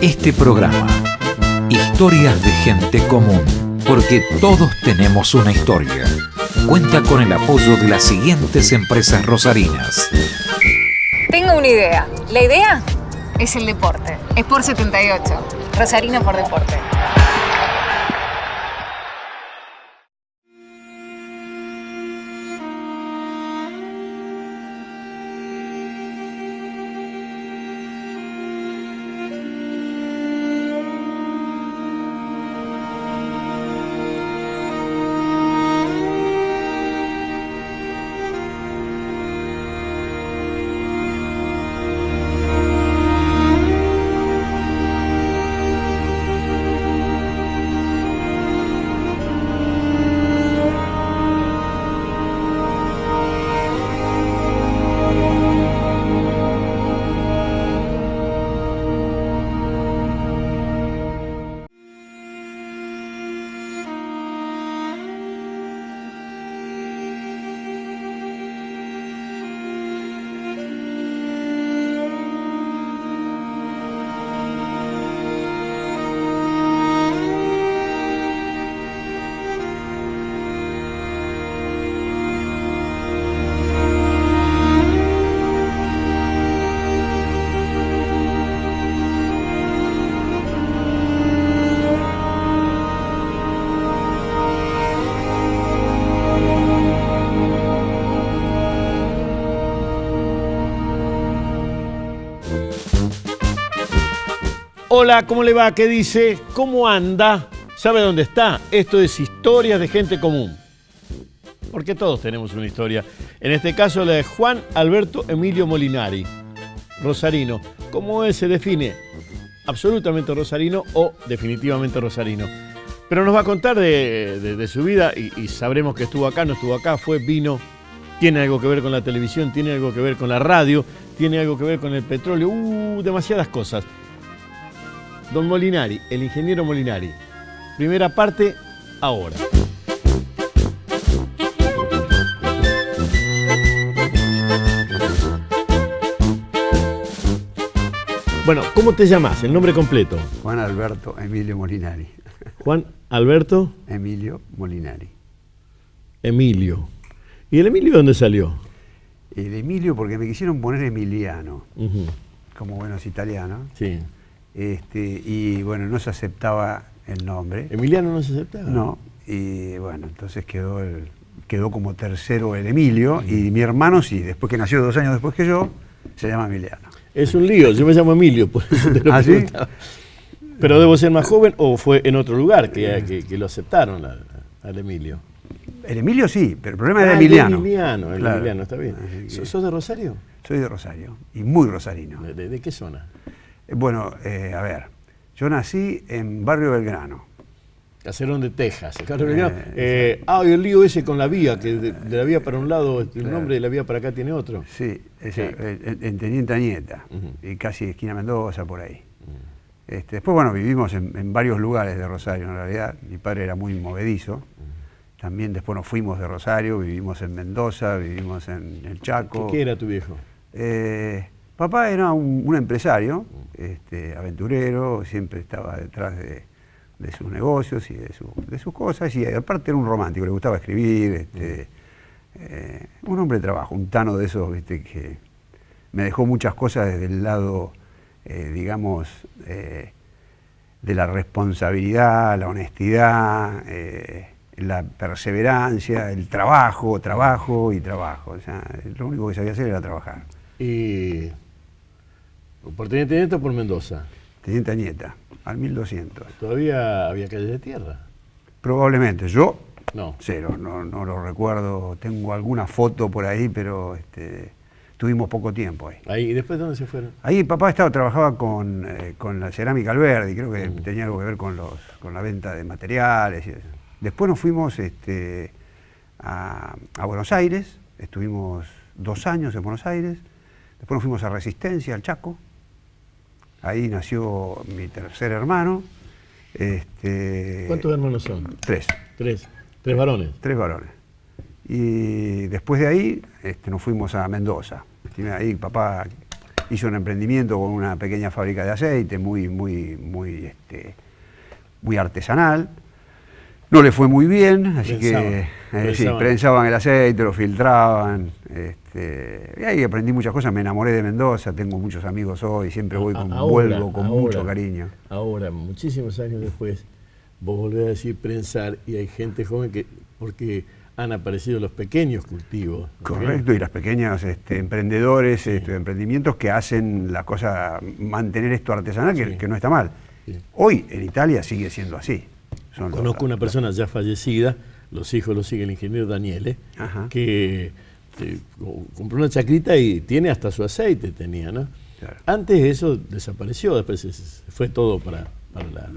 Este programa, Historias de Gente Común, porque todos tenemos una historia, cuenta con el apoyo de las siguientes empresas rosarinas. Tengo una idea. La idea es el deporte. Sport 78. Rosarino por deporte. Hola, ¿cómo le va? ¿Qué dice? ¿Cómo anda? ¿Sabe dónde está? Esto es Historias de Gente Común. Porque todos tenemos una historia. En este caso la de Juan Alberto Emilio Molinari, rosarino. ¿Cómo él se define? ¿Absolutamente rosarino o definitivamente rosarino? Pero nos va a contar de su vida y sabremos que estuvo acá, no estuvo acá, fue, vino. Tiene algo que ver con la televisión, tiene algo que ver con la radio, tiene algo que ver con el petróleo, demasiadas cosas. Don Molinari, el ingeniero Molinari. Primera parte, ahora. Bueno, ¿cómo te llamas? El nombre completo. Juan Alberto Emilio Molinari. Juan Alberto Emilio Molinari. Emilio. ¿Y el Emilio dónde salió? El Emilio porque me quisieron poner Emiliano, como buenos italianos. Sí. Y bueno, no se aceptaba el nombre. ¿Emiliano no se aceptaba? No, y bueno, entonces quedó como tercero el Emilio, y mi hermano sí, después que nació 2 años después que yo, se llama Emiliano. Es un lío, yo me llamo Emilio, por eso te lo preguntaba. ¿Sí? ¿Pero debo ser más joven o fue en otro lugar que lo aceptaron al Emilio? El Emilio sí, pero el problema era Emiliano. El Emiliano, está bien. ¿Sos de Rosario? Soy de Rosario, y muy rosarino. ¿De qué zona? Bueno, a ver, yo nací en Barrio Belgrano. Caserón de Texas. Belgrano. Y el lío ese con la vía, que de la vía para un lado, el nombre de la vía para acá tiene otro. Sí, en Teniente Añeta, y casi esquina Mendoza, por ahí. Después, bueno, vivimos en varios lugares de Rosario, en realidad. Mi padre era muy movedizo. También después nos fuimos de Rosario, vivimos en Mendoza, vivimos en el Chaco. ¿Qué era tu viejo? Papá era un empresario, aventurero, siempre estaba detrás de sus negocios y de sus cosas, y aparte era un romántico, le gustaba escribir, un hombre de trabajo, un tano de esos, que me dejó muchas cosas desde el lado, digamos, de la responsabilidad, la honestidad, la perseverancia, el trabajo y trabajo. O sea, lo único que sabía hacer era trabajar. ¿Y por Teniente Añeta o por Mendoza? Teniente Añeta, al 1200. ¿Todavía había calles de tierra? Probablemente. Yo, no. Cero, no lo recuerdo. Tengo alguna foto por ahí, pero tuvimos poco tiempo ahí. ¿Y después dónde se fueron? Ahí papá trabajaba con la cerámica Alberdi, creo que tenía algo que ver con la venta de materiales y eso. Después nos fuimos a Buenos Aires, estuvimos 2 años en Buenos Aires. Después nos fuimos a Resistencia, al Chaco. Ahí nació mi tercer hermano. ¿Cuántos hermanos son? 3. ¿3 varones? 3 varones. Y después de ahí nos fuimos a Mendoza. Ahí papá hizo un emprendimiento con una pequeña fábrica de aceite muy artesanal. No le fue muy bien, así que sí, prensaban el aceite, lo filtraban. Y ahí aprendí muchas cosas, me enamoré de Mendoza, tengo muchos amigos hoy, siempre vuelvo con mucho cariño. Ahora, muchísimos años después, vos volvés a decir prensar y hay gente joven que, porque han aparecido los pequeños cultivos. Correcto, y las pequeñas emprendedores, emprendimientos que hacen la cosa, mantener esto artesanal, que no está mal. Sí. Hoy en Italia sigue siendo así. Conozco una persona ya fallecida, los hijos lo sigue el ingeniero Daniele, que compró una chacrita y tiene hasta su aceite, tenía, ¿no? Claro. Antes eso desapareció, después se fue todo para la...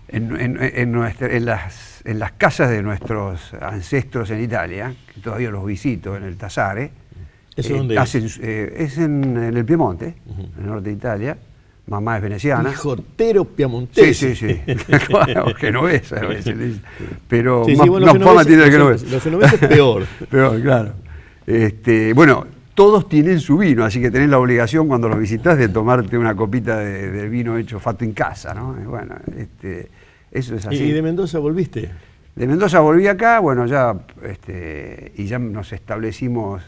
En las casas de nuestros ancestros en Italia, que todavía los visito en el Tasare, ¿eso dónde es? Es en el Piemonte, en el norte de Italia. Mamá es veneciana. Hijotero piamontese. Sí. Claro, genovesa a veces. Pero sí, más fama tiene el genovés. Los genoveses es peor. Peor, claro. Bueno, todos tienen su vino, así que tenés la obligación cuando los visitás de tomarte una copita de vino hecho fatto en casa, ¿no? Bueno, eso es así. ¿Y de Mendoza volviste? De Mendoza volví acá, bueno, ya, y ya nos establecimos,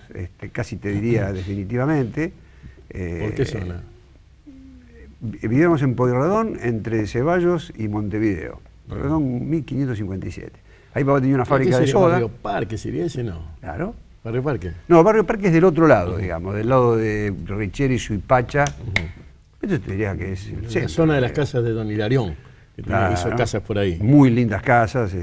casi te diría definitivamente. ¿Por qué zona? Vivíamos en Pueyrredón, entre Ceballos y Montevideo. Pueyrredón 1557. Ahí papá tenía una fábrica de soda. ¿Barrio Parque sería ese, no? Claro. ¿Barrio Parque? No, Barrio Parque es del otro lado, digamos, del lado de Richeri y Suipacha. Esto te diría que es el centro. La zona de las casas de Don Hilarión, que también hizo casas por ahí. Muy lindas casas,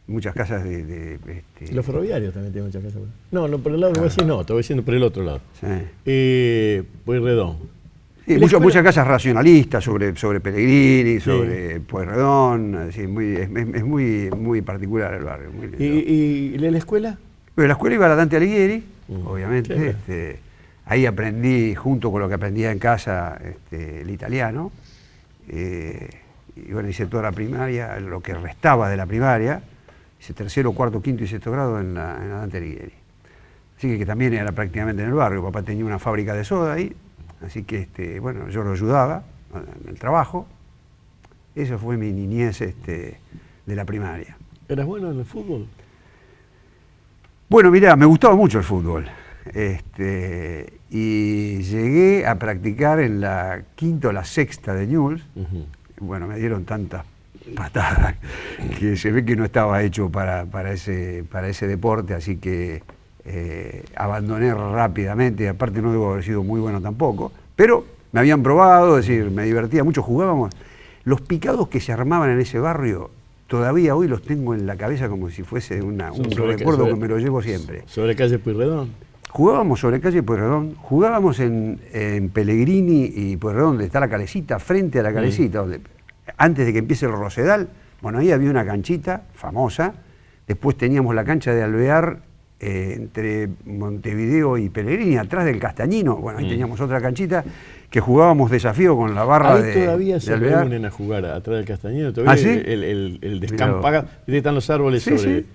muchas casas de Los ferroviarios también tienen muchas casas. No, por el lado de Uruguay no, te voy diciendo por el otro lado. Sí. Pueyrredón. Sí, muchas casas racionalistas sobre Pellegrini, sobre Pueyrredón, así, es muy particular el barrio. Muy lindo. ¿Y la escuela? Bueno, la escuela iba a la Dante Alighieri, obviamente. Ahí aprendí, junto con lo que aprendía en casa, el italiano. Y bueno, hice toda la primaria, lo que restaba de la primaria, hice tercero, cuarto, quinto y sexto grado en la Dante Alighieri. Así que también era prácticamente en el barrio, papá tenía una fábrica de soda ahí. Así que, bueno, yo lo ayudaba en el trabajo. Eso fue mi niñez de la primaria. ¿Eras bueno en el fútbol? Bueno, mirá, me gustaba mucho el fútbol. Y llegué a practicar en la quinta o la sexta de Newell's. Bueno, me dieron tantas patadas que se ve que no estaba hecho para ese deporte, así que... abandoné rápidamente, y aparte no debo haber sido muy bueno tampoco, pero me habían probado, es decir, me divertía mucho, jugábamos. Los picados que se armaban en ese barrio, todavía hoy los tengo en la cabeza como si fuese un recuerdo que me lo llevo siempre. ¿Sobre calle Pueyrredón? Jugábamos sobre calle Pueyrredón, jugábamos en Pellegrini y Pueyrredón, donde está la Calecita, frente a la Calecita, donde, antes de que empiece el Rosedal, bueno, ahí había una canchita famosa, después teníamos la cancha de Alvear, entre Montevideo y Pellegrini, atrás del Castañino. Bueno, ahí teníamos otra canchita que jugábamos desafío con la barra de todavía se reúnen a jugar atrás del Castañino. Todavía ¿Ah, sí? el descampe, están los árboles sobre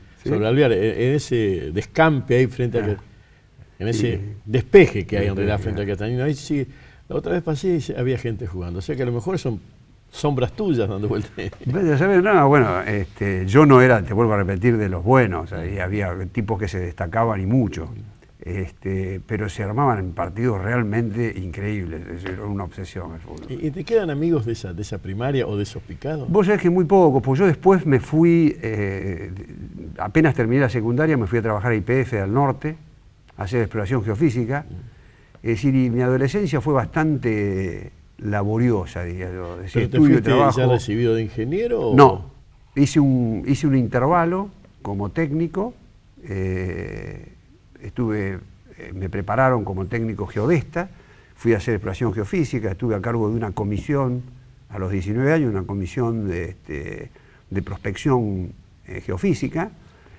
Alvear, en ese descampe ahí frente en ese despeje que hay en realidad frente al Castañino. Ahí sí, la otra vez pasé y había gente jugando. O sea que a lo mejor son sombras tuyas dando vueltas. No, bueno, yo no era, te vuelvo a repetir, de los buenos, ahí había tipos que se destacaban y mucho, pero se armaban en partidos realmente increíbles, era una obsesión el fútbol. ¿Y te quedan amigos de esa primaria o de esos picados? Vos sabés que muy poco, pues yo después me fui, apenas terminé la secundaria, me fui a trabajar a YPF al norte, a hacer exploración geofísica, es decir, y mi adolescencia fue bastante... laboriosa, diría yo. ¿Pero te fuiste ya recibido de ingeniero? O... No, hice un intervalo como técnico, me prepararon como técnico geodesta, fui a hacer exploración geofísica, estuve a cargo de una comisión a los 19 años, una comisión de prospección geofísica.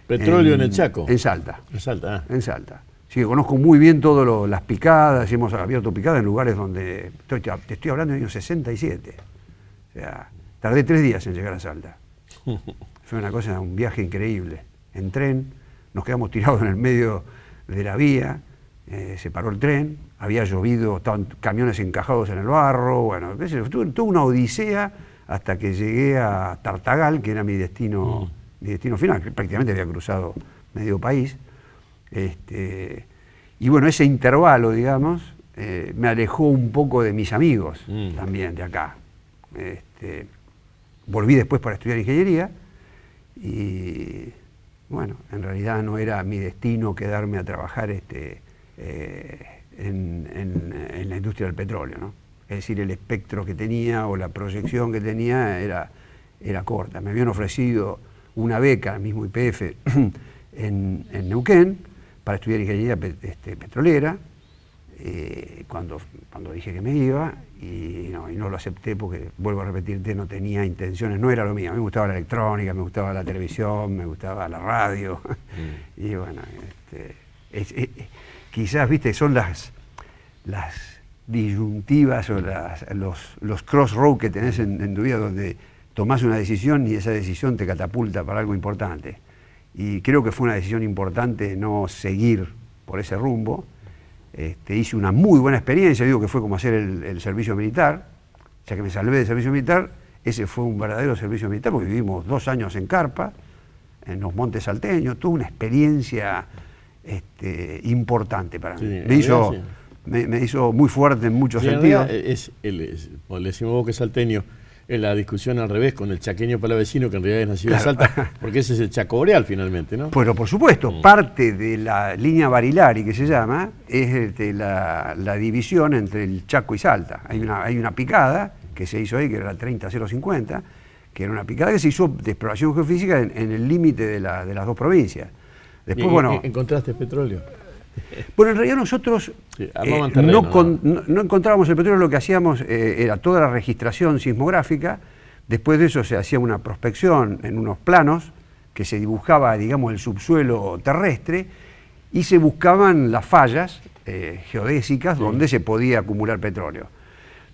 ¿Petróleo en el Chaco? En Salta. En Salta, En Salta. Sí, conozco muy bien todas las picadas, hemos abierto picadas en lugares donde, te estoy hablando del año 67. O sea, tardé 3 días en llegar a Salta. Fue una cosa, un viaje increíble. En tren, nos quedamos tirados en el medio de la vía, se paró el tren, había llovido, estaban camiones encajados en el barro, bueno, tuve una odisea hasta que llegué a Tartagal, que era mi destino final, que prácticamente había cruzado medio país. Y bueno, ese intervalo, digamos, me alejó un poco de mis amigos también de acá. Volví después para estudiar ingeniería y bueno, en realidad no era mi destino quedarme a trabajar en la industria del petróleo, ¿no? Es decir, el espectro que tenía o la proyección que tenía era corta. Me habían ofrecido una beca, el mismo YPF, en Neuquén, para estudiar ingeniería petrolera, cuando dije que me iba, y no lo acepté porque, vuelvo a repetirte, no tenía intenciones, no era lo mío. A mí me gustaba la electrónica, me gustaba la televisión, me gustaba la radio, y bueno, quizás, viste, son las disyuntivas o los crossroads que tenés en tu vida, donde tomás una decisión y esa decisión te catapulta para algo importante. Y creo que fue una decisión importante no seguir por ese rumbo. Hice una muy buena experiencia, digo que fue como hacer el servicio militar, ya que me salvé del servicio militar. Ese fue un verdadero servicio militar, porque vivimos 2 años en carpa, en los montes salteños, tuve una experiencia importante para mí. Sí, me hizo muy fuerte en muchos sentidos. Le decimos vos que es salteño, es la discusión al revés con el chaqueño palavecino, que en realidad es nacido en Salta, porque ese es el Chaco Boreal finalmente, ¿no? Pero por supuesto, parte de la línea Barilari, que se llama, es la división entre el Chaco y Salta. Hay una picada que se hizo ahí, que era la 30050, que era una picada que se hizo de exploración geofísica en el límite de las 2 provincias. Después, bueno, ¿encontraste petróleo? Bueno, en realidad nosotros no encontrábamos el petróleo, lo que hacíamos era toda la registración sismográfica. Después de eso se hacía una prospección en unos planos que se dibujaba, digamos, el subsuelo terrestre y se buscaban las fallas geodésicas donde se podía acumular petróleo.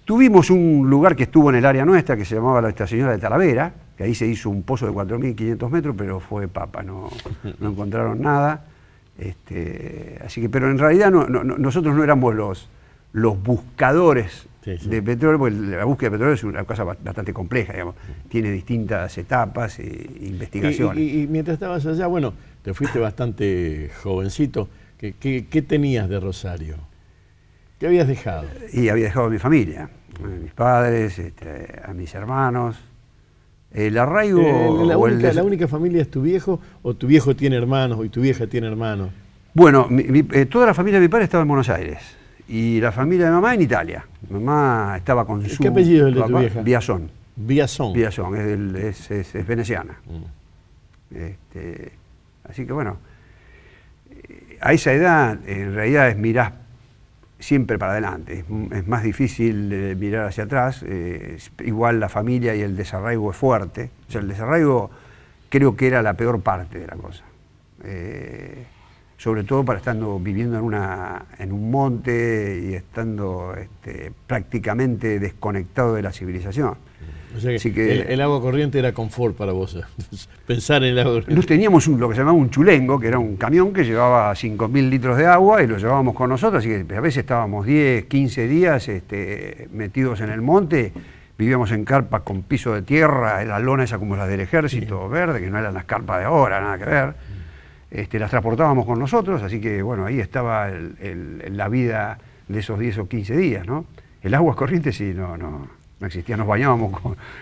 Tuvimos un lugar que estuvo en el área nuestra que se llamaba Nuestra Señora de Talavera, que ahí se hizo un pozo de 4.500 metros, pero fue papa, no encontraron nada. Así que, pero en realidad nosotros no éramos los buscadores de petróleo, porque la búsqueda de petróleo es una cosa bastante compleja, digamos. Tiene distintas etapas e investigaciones. Y mientras estabas allá, bueno, te fuiste bastante jovencito. ¿Qué tenías de Rosario? ¿Qué habías dejado? Y había dejado a mi familia, a mis padres, a mis hermanos. El arraigo... ¿La única familia es tu viejo, o tu viejo tiene hermanos, y tu vieja tiene hermanos? Bueno, toda la familia de mi padre estaba en Buenos Aires, y la familia de mamá en Italia. Mamá estaba con su... ¿Qué apellido es el de tu vieja? Biasón. Biasón. Biasón, es veneciana. Así que bueno, a esa edad en realidad mirás siempre para adelante, es más difícil mirar hacia atrás. Igual la familia y el desarraigo es fuerte. O sea, el desarraigo creo que era la peor parte de la cosa, sobre todo para estando viviendo en un monte y estando prácticamente desconectado de la civilización. O sea Así que el agua corriente era confort para vos, pensar en el agua corriente. Nos teníamos lo que se llamaba un chulengo, que era un camión que llevaba 5.000 litros de agua y lo llevábamos con nosotros, así que a veces estábamos 10, 15 días metidos en el monte. Vivíamos en carpas con piso de tierra, la lona esa como las del ejército, verde, que no eran las carpas de ahora, nada que ver. Las transportábamos con nosotros, así que bueno, ahí estaba la vida de esos 10 o 15 días, ¿no? El agua corriente sí, no existía, nos bañábamos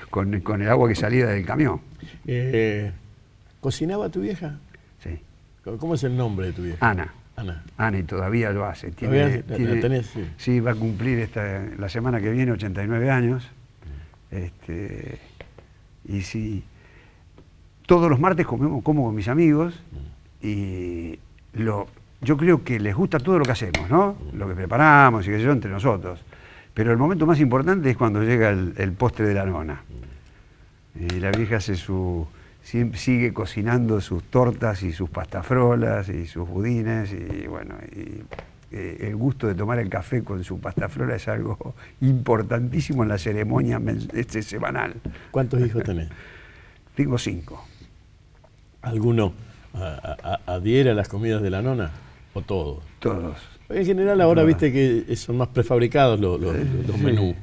con el agua que salía del camión. ¿Cocinaba tu vieja? Sí. ¿Cómo es el nombre de tu vieja? Ana. Ana, y todavía lo hace. Sí, va a cumplir la semana que viene 89 años. Y sí, todos los martes como con mis amigos y yo creo que les gusta todo lo que hacemos, ¿no? Lo que preparamos y qué sé yo, entre nosotros. Pero el momento más importante es cuando llega el postre de la nona. Y la vieja sigue cocinando sus tortas y sus pastafrolas y sus budines y bueno, el gusto de tomar el café con su pastafrola es algo importantísimo en la ceremonia semanal. ¿Cuántos hijos tenés? Tengo 5. ¿Alguno adhiere a las comidas de la nona o todos? En general ahora viste que son más prefabricados los menús.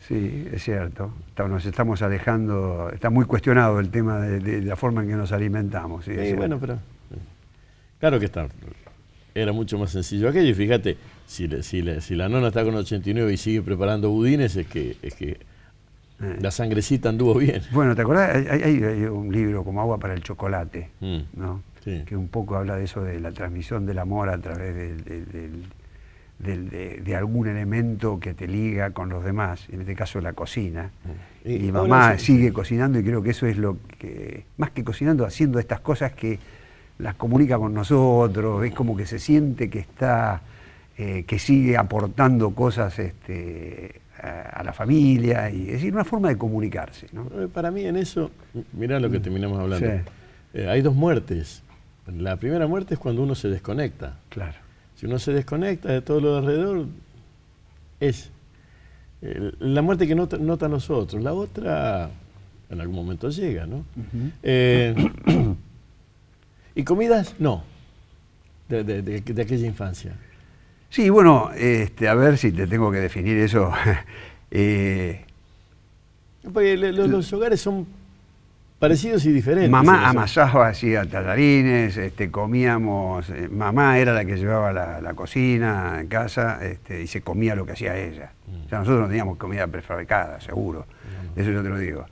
Sí, es cierto. Nos estamos alejando, está muy cuestionado el tema de la forma en que nos alimentamos. Sí, bueno, pero claro que era mucho más sencillo aquello. Y fíjate, si la nona está con 89 y sigue preparando budines, es que la sangrecita anduvo bien. Bueno, ¿te acordás? Hay un libro como Agua para el Chocolate, ¿no? Sí. Que un poco habla de eso, de la transmisión del amor a través de algún elemento que te liga con los demás, en este caso la cocina. Y mamá sigue cocinando, y creo que eso es lo que, más que cocinando, haciendo estas cosas que las comunica con nosotros, es como que se siente que está, que sigue aportando cosas a la familia, y es decir, una forma de comunicarse, ¿no? Para mí en eso, mirá lo que terminamos hablando. Sí. Hay dos muertes. La primera muerte es cuando uno se desconecta. Claro. Si uno se desconecta de todo lo de alrededor, es la muerte que nota nosotros. La otra, en algún momento llega, ¿no? ¿Y comidas? No, de aquella infancia. Sí, bueno, a ver si te tengo que definir eso. Porque los hogares son parecidos y diferentes. Mamá amasaba, hacía tallarines, comíamos, mamá era la que llevaba la cocina en casa, y se comía lo que hacía ella. O sea, nosotros no teníamos comida prefabricada, seguro. Eso yo te lo digo.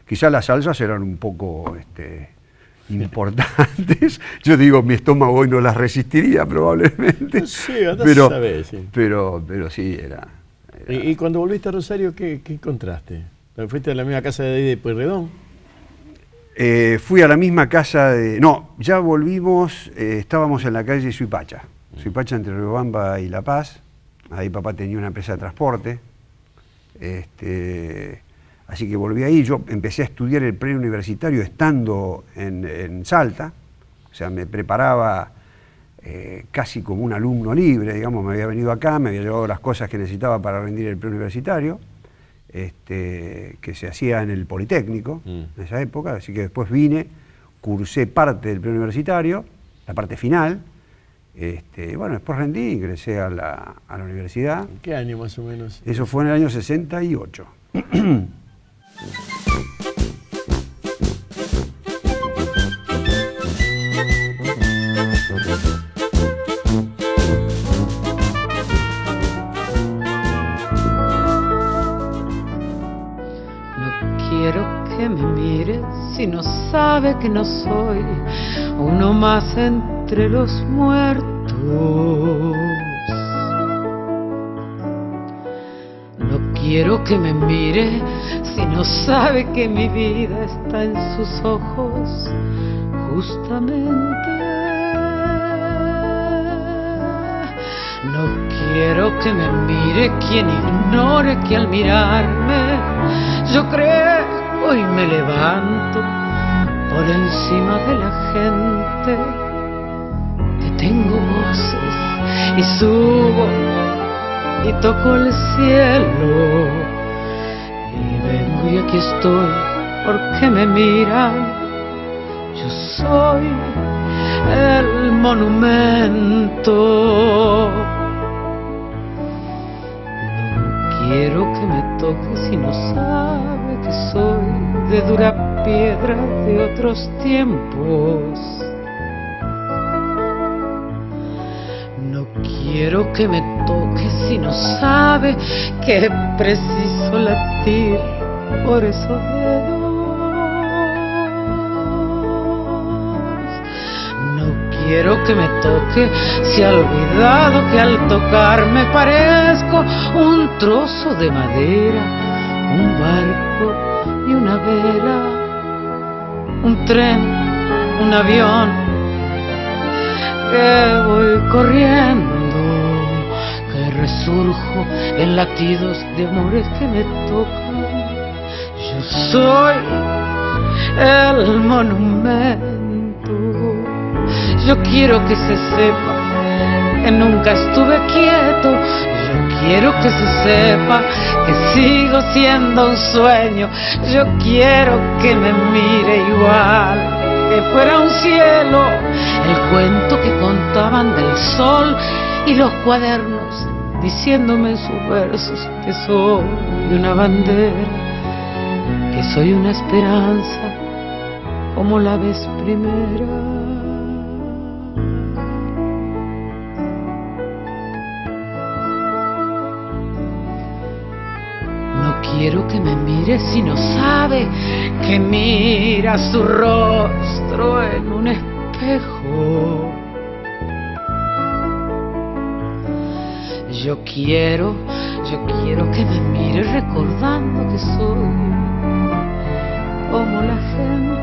Quizás las salsas eran un poco importantes. Yo digo, mi estómago hoy no las resistiría probablemente. Sí, sabés, sí. Pero sí, era. ¿Y cuando volviste a Rosario, qué encontraste? ¿Fuiste a la misma casa de Pueyrredón? Fui a la misma casa de... No, ya volvimos, estábamos en la calle Suipacha. Suipacha entre Riobamba y La Paz. Ahí papá tenía una empresa de transporte. Así que volví ahí. Yo empecé a estudiar el preuniversitario estando en Salta. O sea, me preparaba casi como un alumno libre, digamos. Me había venido acá, me había llevado las cosas que necesitaba para rendir el preuniversitario. Que se hacía en el Politécnico en esa época, así que después vine, cursé parte del preuniversitario, la parte final, bueno, después rendí, ingresé a la universidad. ¿En qué año más o menos? Eso fue en el año 68. Que me mire si no sabe que no soy uno más entre los muertos. No quiero que me mire si no sabe que mi vida está en sus ojos, justamente. No quiero que me mire quien ignore que al mirarme yo creo y me levanto por encima de la gente, que tengo voces y subo y toco el cielo, y vengo y aquí estoy porque me miran. Yo soy el monumento. No quiero que me toque si no sabe que soy de dura piedra de otros tiempos. No quiero que me toque si no sabe que preciso latir por esos dedos. No quiero que me toque si ha olvidado que al tocarme parezco un trozo de madera, un barco y una vela, un tren, un avión, que voy corriendo, que resurjo en latidos de amores que me tocan. Yo soy el monumento. Yo quiero que se sepa que nunca estuve quieto. Yo quiero que se sepa que sigo siendo un sueño. Yo quiero que me mire igual, que fuera un cielo, el cuento que contaban del sol y los cuadernos diciéndome en sus versos que soy una bandera, que soy una esperanza como la vez primera. No quiero que me mire si no sabe que mira su rostro en un espejo. Yo quiero que me mire recordando que soy como la gente.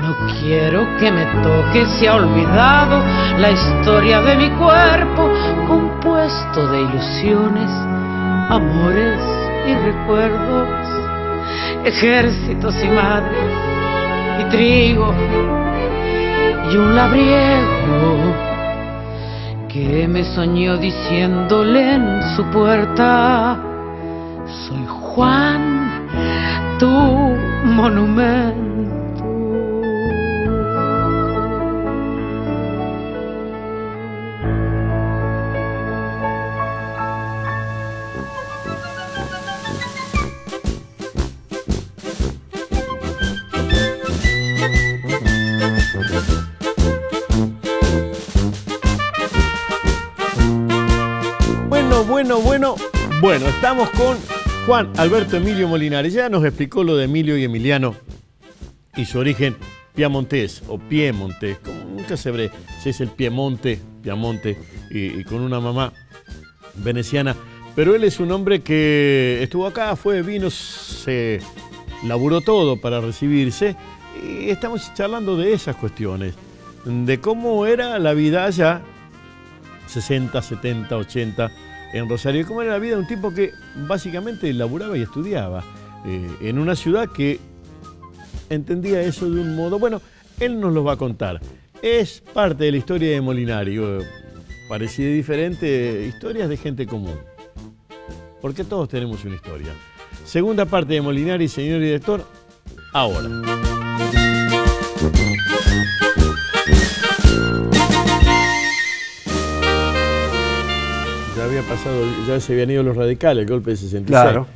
No quiero que me toque, se ha olvidado la historia de mi cuerpo, compuesto de ilusiones, amores y recuerdos, ejércitos y madres y trigo y un labriego que me soñó diciéndole en su puerta: soy Juan, tu monumento. Bueno, estamos con Juan Alberto Emilio Molinari. Ya nos explicó lo de Emilio y Emiliano y su origen piamontés o piemontés, como nunca se ve si es el Piemonte y con una mamá veneciana. Pero él es un hombre que estuvo acá, vino, se laburó todo para recibirse y estamos charlando de esas cuestiones, de cómo era la vida allá, 60, 70, 80, en Rosario, y cómo era la vida de un tipo que básicamente laburaba y estudiaba en una ciudad que entendía eso de un modo. Bueno, él nos lo va a contar. Es parte de la historia de Molinari, parecida y diferente, historias de gente común. Porque todos tenemos una historia. Segunda parte de Molinari, señor director, ahora. Ya había pasado, ya se habían ido los radicales, el golpe de 66.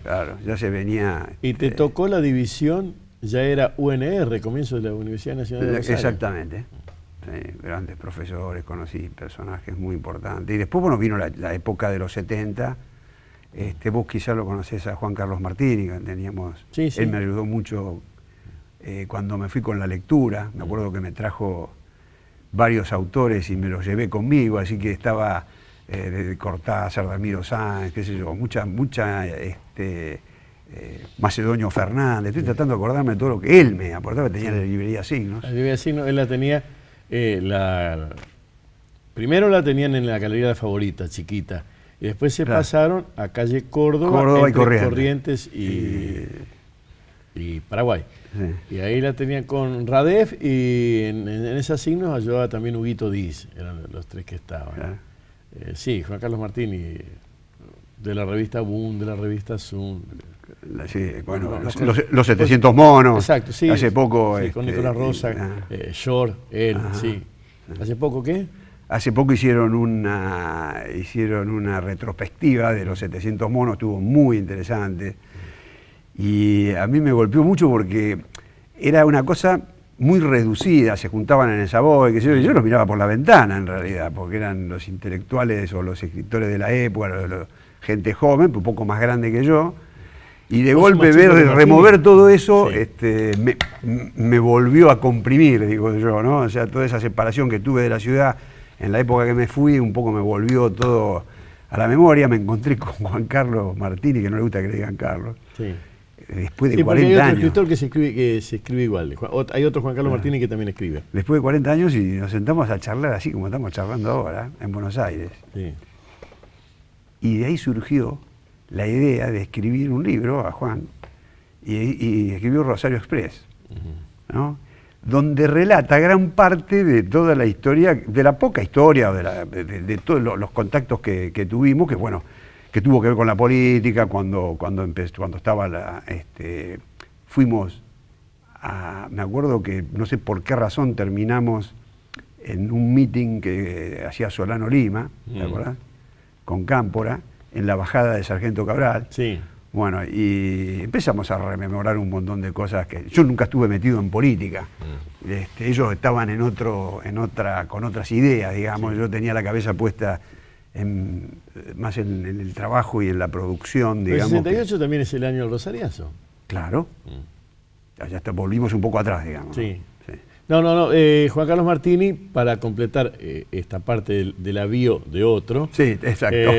Claro, ya se venía. Y te tocó la división, ya era UNR, comienzo de la Universidad Nacional de Rosario. Exactamente. Sí, grandes profesores, conocí personajes muy importantes. Y después, bueno, vino la época de los 70. Vos quizás lo conocés a Juan Carlos Martini, que teníamos. Sí, sí. Él me ayudó mucho cuando me fui con la lectura. Me acuerdo que me trajo varios autores y me los llevé conmigo, así que estaba de Cortázar, Ramiro Sáenz, qué sé yo, mucha Macedonio Fernández. Estoy tratando de acordarme de todo lo que él me aportaba, tenía la librería Signos. La librería Signos, él la tenía, primero la tenían en la Galería de Favoritas, chiquita, y después se pasaron a calle Córdoba y Corrientes y Paraguay. Sí. Y ahí la tenían con Radef y en esas Signos ayudaba también Huguito Diz, eran los tres que estaban. Claro. Sí, Juan Carlos Martini, de la revista Boom, de la revista Zoom. Sí, bueno, los 700 monos. Exacto, sí. Hace poco. Sí, con Nicolás Rosa, Shore, él, sí. ¿Hace poco qué? Hace poco hicieron una retrospectiva de los 700 monos, estuvo muy interesante. Y a mí me golpeó mucho porque era una cosa muy reducida, se juntaban en el Savoy, que yo los miraba por la ventana en realidad, porque eran los intelectuales o los escritores de la época, gente joven, un poco más grande que yo, y de golpe remover todo eso, sí. Me volvió a comprimir, digo yo, ¿no? O sea, toda esa separación que tuve de la ciudad en la época que me fui, un poco me volvió todo a la memoria. Me encontré con Juan Carlos Martini, que no le gusta que le digan Carlos. Sí. Después de 40 hay años. Hay otro escritor que se escribe igual. Hay otro Juan Carlos Martini que también escribe. Después de 40 años y nos sentamos a charlar así como estamos charlando ahora, en Buenos Aires. Sí. Y de ahí surgió la idea de escribir un libro a Juan. Y escribió Rosario Express, ¿no? Donde relata gran parte de toda la historia, de la poca historia, de todos los contactos que tuvimos, que bueno, que tuvo que ver con la política, cuando estaba fuimos me acuerdo que no sé por qué razón terminamos en un meeting que hacía Solano Lima, ¿te acordás? Con Cámpora, en la bajada de Sargento Cabral. Sí. Bueno, y empezamos a rememorar un montón de cosas que yo nunca estuve metido en política. Ellos estaban con otras ideas, digamos. Sí. Yo tenía la cabeza puesta más en el trabajo y en la producción, digamos. ¿El 68 también es el año del Rosariazo? Claro. Ya volvimos un poco atrás, digamos. Sí. Sí. No. Juan Carlos Martini, para completar esta parte de la bio de otro. Sí, exacto.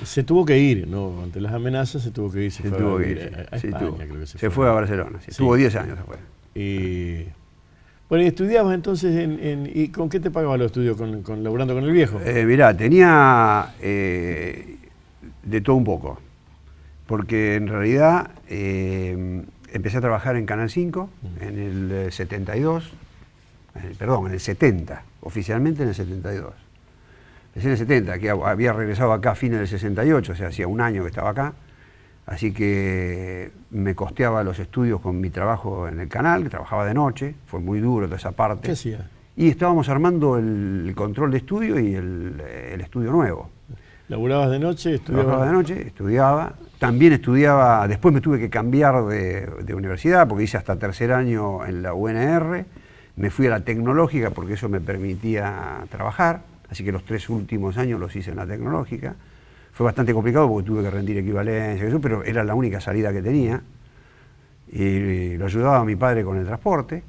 Se tuvo que ir, ¿no? Ante las amenazas se tuvo que ir. Se tuvo que ir a España, creo que se fue a Barcelona. Sí. Estuvo 10 años después. Bueno, ¿y estudiabas entonces y con qué te pagaba los estudios? ¿Laburando con el viejo? Mirá, tenía de todo un poco. Porque en realidad empecé a trabajar en Canal 5 en el 72, perdón, en el 70, oficialmente en el 72. Empecé en el 70, que había regresado acá a fines del 68, o sea, hacía un año que estaba acá. Así que me costeaba los estudios con mi trabajo en el canal, que trabajaba de noche, fue muy duro toda esa parte. ¿Qué hacía? Y estábamos armando el control de estudio y el estudio nuevo. ¿Laburabas de noche? Trabajaba de noche, estudiaba. También estudiaba, después me tuve que cambiar de universidad porque hice hasta tercer año en la UNR. Me fui a la tecnológica porque eso me permitía trabajar. Así que los 3 últimos años los hice en la tecnológica. Fue bastante complicado porque tuve que rendir equivalencia, pero era la única salida que tenía. Y lo ayudaba a mi padre con el transporte.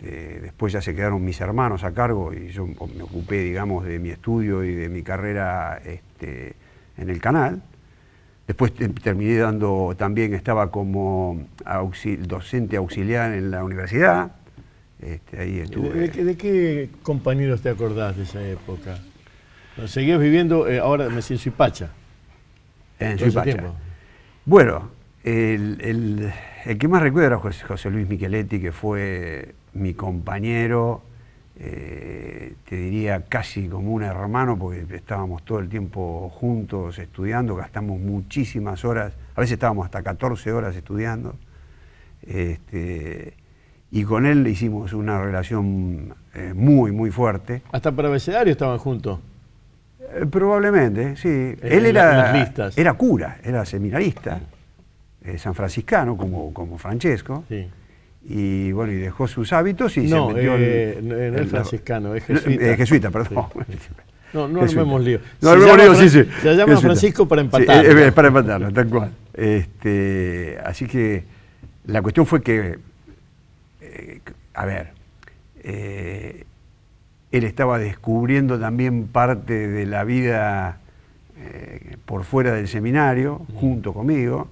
Después ya se quedaron mis hermanos a cargo y yo me ocupé, digamos, de mi estudio y de mi carrera en el canal. Después terminé también estaba como docente auxiliar en la universidad. Ahí estuve. ¿De qué compañeros te acordás de esa época? ¿Seguías viviendo, ahora me siento en Suipacha? En Suipacha. Bueno, el que más recuerdo era José Luis Micheletti, que fue mi compañero, te diría casi como un hermano, porque estábamos todo el tiempo juntos estudiando, gastamos muchísimas horas, a veces estábamos hasta 14 horas estudiando. Y con él hicimos una relación muy, muy fuerte. ¿Hasta para abecedario estaban juntos? Probablemente, sí. Él era cura, era seminarista, sanfranciscano, como Francesco. Sí. Y bueno, y dejó sus hábitos y se metió no es franciscano, es jesuita. Jesuita, perdón. Sí. No armemos lío. No armemos lío, sí. Se llama jesuita. Francisco para empatarlo. Sí, para empatarlo, tal cual. Así que la cuestión fue que, él estaba descubriendo también parte de la vida por fuera del seminario, junto conmigo,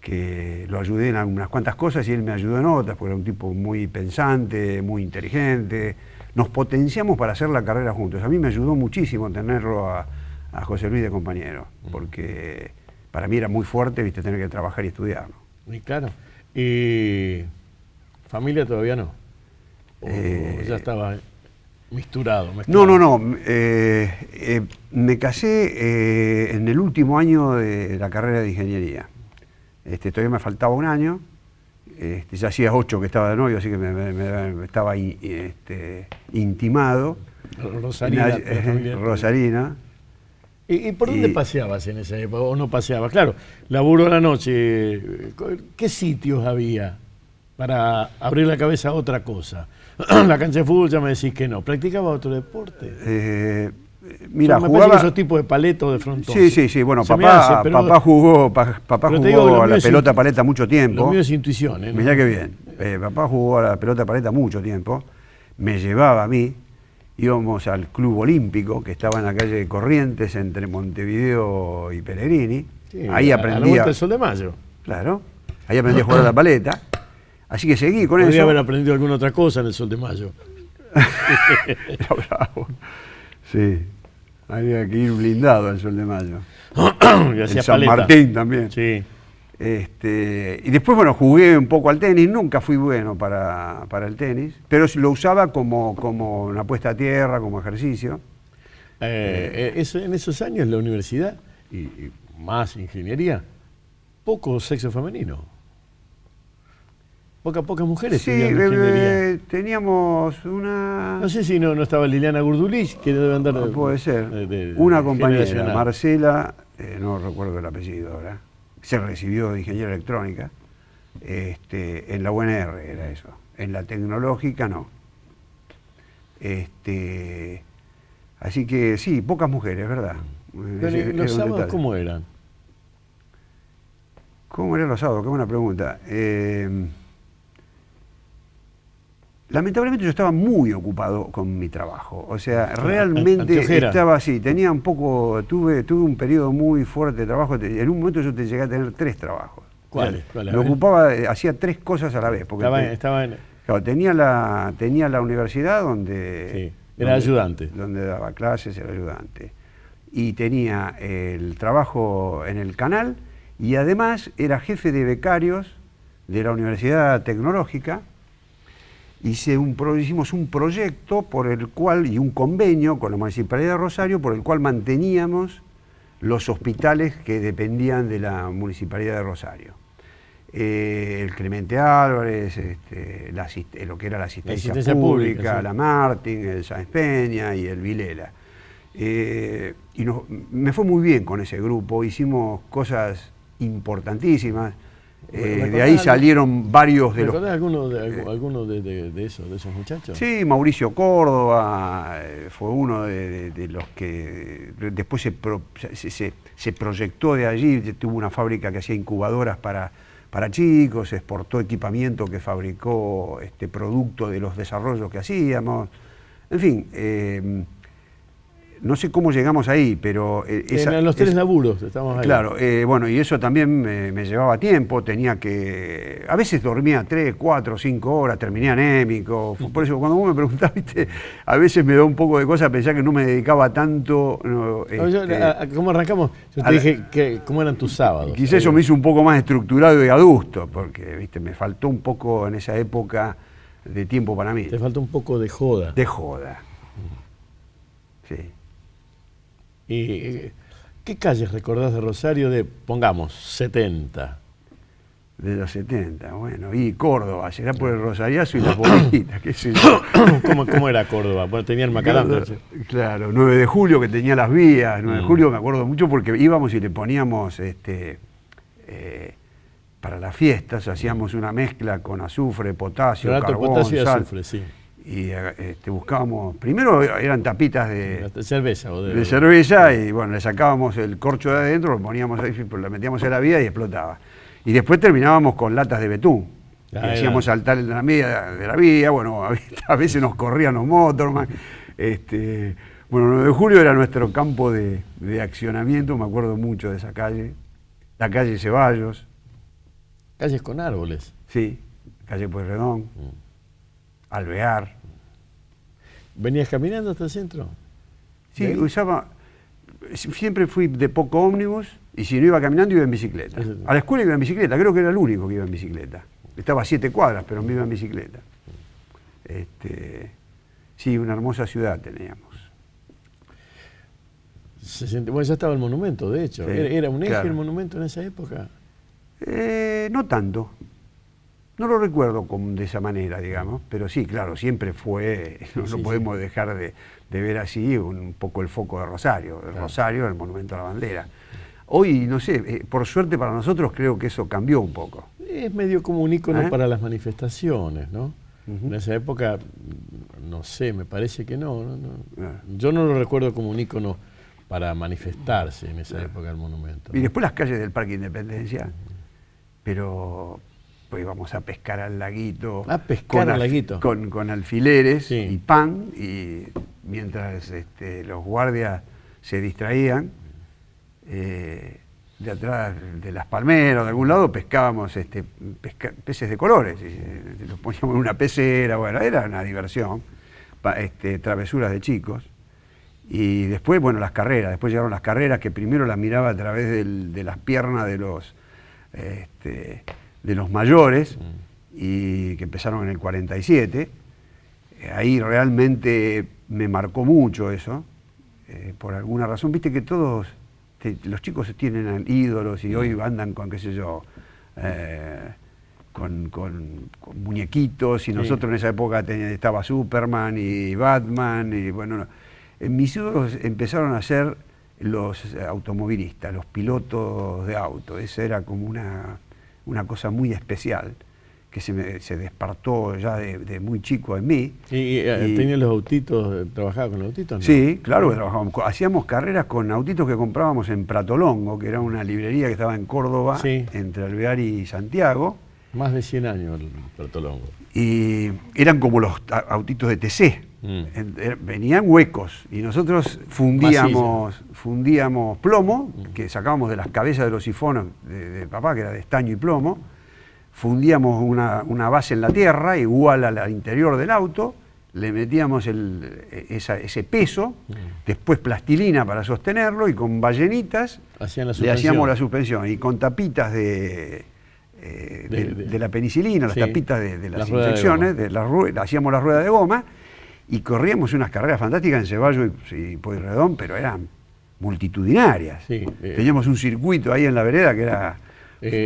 que lo ayudé en algunas cuantas cosas y él me ayudó en otras, porque era un tipo muy pensante, muy inteligente. Nos potenciamos para hacer la carrera juntos. A mí me ayudó muchísimo tenerlo a José Luis de compañero, porque para mí era muy fuerte, viste, tener que trabajar y estudiar, ¿no? Y claro. ¿Y familia todavía no? ¿O ya estaba misturado? No. Me casé en el último año de la carrera de ingeniería. Todavía me faltaba un año. Ya hacía 8 que estaba de novio, así que me estaba intimado. Rosarina. ¿Y por dónde paseabas en esa época? ¿O no paseabas? Claro, laburo a la noche. ¿Qué sitios había para abrir la cabeza a otra cosa? La cancha de fútbol ya me decís que no. ¿Practicaba otro deporte? Mira, jugaba esos tipos de paletos de frontón. Sí. Bueno, papá jugó a la pelota paleta mucho tiempo. Lo mío es intuición, ¿no? Mirá qué bien. Papá jugó a la pelota paleta mucho tiempo. Me llevaba a mí. Íbamos al Club Olímpico, que estaba en la calle Corrientes, entre Montevideo y Pellegrini. Sí, ahí aprendí a la vuelta del Sol de Mayo. Claro. Ahí aprendí a jugar a la paleta. Así que seguí con eso. Podría haber aprendido alguna otra cosa en el Sol de Mayo. Era bravo. Sí. Había que ir blindado al Sol de Mayo. El San paleta. Martín también. Sí. Y después, bueno, jugué un poco al tenis. Nunca fui bueno para el tenis, pero lo usaba como una puesta a tierra, como ejercicio. En esos años la universidad, y más ingeniería, poco sexo femenino. Pocas mujeres Sí, estudiando ingeniería. teníamos una... No sé si no estaba Liliana Gurdulich, que debe andar... No, puede ser. de Una compañera, generacional. Marcela, no recuerdo el apellido ahora, se recibió de ingeniería electrónica. En la UNR era eso. En la tecnológica no. Así que sí, pocas mujeres, ¿verdad? Pero, Ese ¿los era un sábados detalle. cómo eran? ¿Cómo eran los sábados? Qué buena pregunta. Lamentablemente yo estaba muy ocupado con mi trabajo. O sea, realmente anteojera. estaba así. Tenía un poco, tuve un periodo muy fuerte de trabajo. En un momento yo te llegué a tener 3 trabajos. ¿Cuáles? O sea, ¿Cuáles? me A ver. ocupaba, hacía 3 cosas a la vez. Porque Estaba en... claro, tenía la universidad donde... Sí, era ayudante. Donde daba clases, era ayudante. Y tenía el trabajo en el canal y además era jefe de becarios de la Universidad Tecnológica. Hicimos un proyecto por el cual, y un convenio con la Municipalidad de Rosario, por el cual manteníamos los hospitales que dependían de la Municipalidad de Rosario. El Clemente Álvarez, lo que era la asistencia pública, sí. la Martín, el Sáenz Peña y el Vilela. Me fue muy bien con ese grupo, hicimos cosas importantísimas. De ahí salieron varios de los... ¿Recordás alguno de esos muchachos? Sí, Mauricio Córdoba fue uno de los que después se proyectó de allí, tuvo una fábrica que hacía incubadoras para chicos, exportó equipamiento que fabricó producto de los desarrollos que hacíamos. En fin, no sé cómo llegamos ahí, pero... en los 3 laburos, estamos ahí. Claro, bueno, y eso también me llevaba tiempo, tenía que... A veces dormía 3, 4, 5 horas, terminé anémico. Por eso cuando vos me preguntás, ¿viste? A veces me da un poco de cosa pensar que no me dedicaba tanto... ¿Cómo arrancamos? Yo te dije cómo eran tus sábados. Quizás eso me hizo un poco más estructurado y adusto, porque, ¿viste? Me faltó un poco en esa época de tiempo para mí. Te faltó un poco de joda. De joda. Sí. ¿Y qué calles recordás de Rosario de, pongamos, 70? De los 70, bueno, y Córdoba, será por el Rosariazo y la Pobrejita, qué sé yo. ¿Cómo era Córdoba? Bueno, tenía el macadam. Claro, 9 de julio que tenía las vías, 9 de julio me acuerdo mucho porque íbamos y le poníamos para las fiestas, hacíamos una mezcla con azufre, potasio, carbón, potasio y sal. azufre, sí. Y buscábamos, primero eran tapitas de cerveza o de cerveza y bueno, le sacábamos el corcho de adentro, lo poníamos ahí, lo metíamos en la vía y explotaba. Y después terminábamos con latas de betún. Y hacíamos saltar en la media de la vía, bueno, a veces nos corrían los motorman. Bueno, 9 de julio era nuestro campo de accionamiento, me acuerdo mucho de esa calle. La calle Ceballos. Calles con árboles. Sí, calle Pueyrredón, Alvear. ¿Venías caminando hasta el centro? Sí, siempre fui de poco ómnibus y si no iba caminando iba en bicicleta. A la escuela iba en bicicleta, creo que era el único que iba en bicicleta. Estaba a 7 cuadras, pero me iba en bicicleta. Sí, una hermosa ciudad teníamos. Bueno, ya estaba el monumento, de hecho. Sí, ¿Era un eje claro. el monumento en esa época? No tanto. No lo recuerdo de esa manera, digamos, pero sí, claro, siempre fue, no podemos dejar de ver así un poco el foco de Rosario. Rosario, el monumento a la bandera. Hoy, no sé, por suerte para nosotros creo que eso cambió un poco. Es medio como un ícono para las manifestaciones, ¿no? En esa época, no sé, me parece que no. Yo no lo recuerdo como un ícono para manifestarse en esa época el monumento. Y después las calles del Parque Independencia, pero pues íbamos a pescar al laguito. A pescar al laguito. Con alfileres Sí. y pan, y mientras los guardias se distraían, de atrás de las palmeras, de algún lado, pescábamos peces de colores, y los poníamos en una pecera, bueno, era una diversión, travesuras de chicos. Y después, bueno, las carreras, después llegaron las carreras que primero las miraba a través de las piernas de los mayores, y que empezaron en el 47. Ahí realmente me marcó mucho eso, por alguna razón. Viste que todos, los chicos tienen ídolos y hoy andan con, qué sé yo, con muñequitos, y nosotros en esa época estaba Superman y Batman, y bueno, mis ídolos empezaron a ser los automovilistas, los pilotos de auto. Esa era como una cosa muy especial que se despertó ya de muy chico en mí. ¿Y tenían los autitos, trabajaba con los autitos? ¿No? Sí, claro que trabajábamos. Hacíamos carreras con autitos que comprábamos en Pratolongo, que era una librería que estaba en Córdoba, sí, entre Alvear y Santiago. Más de 100 años el Pratolongo. Y eran como los autitos de TC. Venían huecos y nosotros fundíamos plomo, que sacábamos de las cabezas de los sifones de papá, que era de estaño y plomo. Fundíamos una base en la tierra igual al interior del auto, le metíamos ese peso, después plastilina para sostenerlo, y con ballenitas le hacíamos la suspensión, y con tapitas de la penicilina, las tapitas de las infecciones, hacíamos la rueda de goma, y corríamos unas carreras fantásticas en Ceballos y Pueyrredón, pero eran multitudinarias. Sí, teníamos un circuito ahí en la vereda que era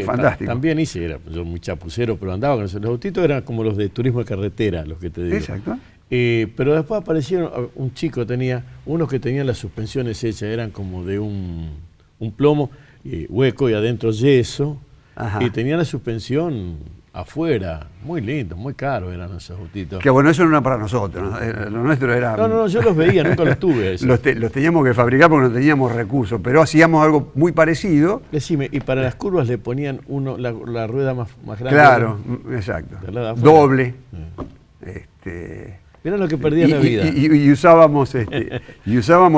fantástico. También hice, yo muy chapucero, pero andaba con esos. Los autitos eran como los de turismo de carretera, los que te digo. Exacto. Pero después aparecieron, un chico tenía, unos que tenían las suspensiones hechas, eran como de un plomo hueco y adentro yeso. Ajá. Y tenían la suspensión afuera, muy lindo, muy caro eran esos autitos. Que bueno, eso no era para nosotros, ¿no? Lo nuestro era... No, yo los veía, nunca los tuve. Los teníamos que fabricar porque no teníamos recursos, pero hacíamos algo muy parecido. Decime, y para las curvas le ponían la rueda más grande. Claro, exacto. Doble. Era lo que perdía la vida. Y usábamos